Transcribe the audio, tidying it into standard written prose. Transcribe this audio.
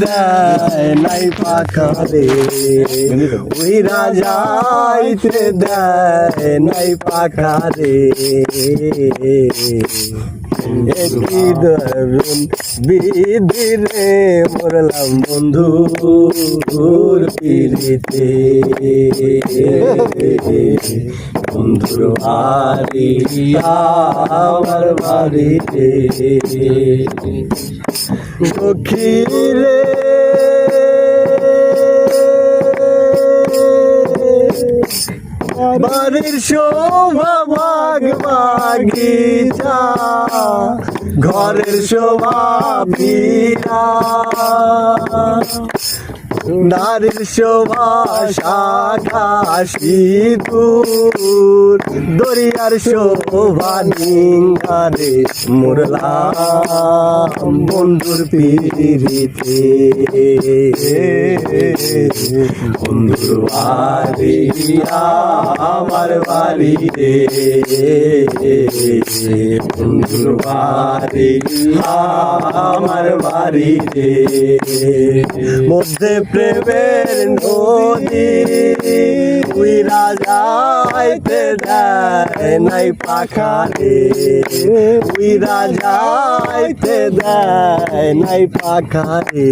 দেয় নাই পাখা রে, উইরা যাইতে দেয় নাই পাখা রে। একই দারুণ বিধি রে, মরলাম বন্ধুর পিড়িতে। বন্ধুর বাড়ি আমার বাড়িতে, সখী রে বাড়ির শোভা ভাগ বাগিচা, ঘরের শোভা পীড়া, নারীর শোভা শাখা সিঁদুর, দরিয়ার শোভা নিঙ্গারে, মরলাম বন্ধুর পিড়িতে। বন্ধুর বাড়ি আমার বাড়িতে, বন্ধুর বাড়ি আমার বাড়িতে। মধ্যে প্রেমের নদী, উইরা যাইতে দেয় নাই পাখা রে, উইরা যাইতে দেয় নাই পাখা রে।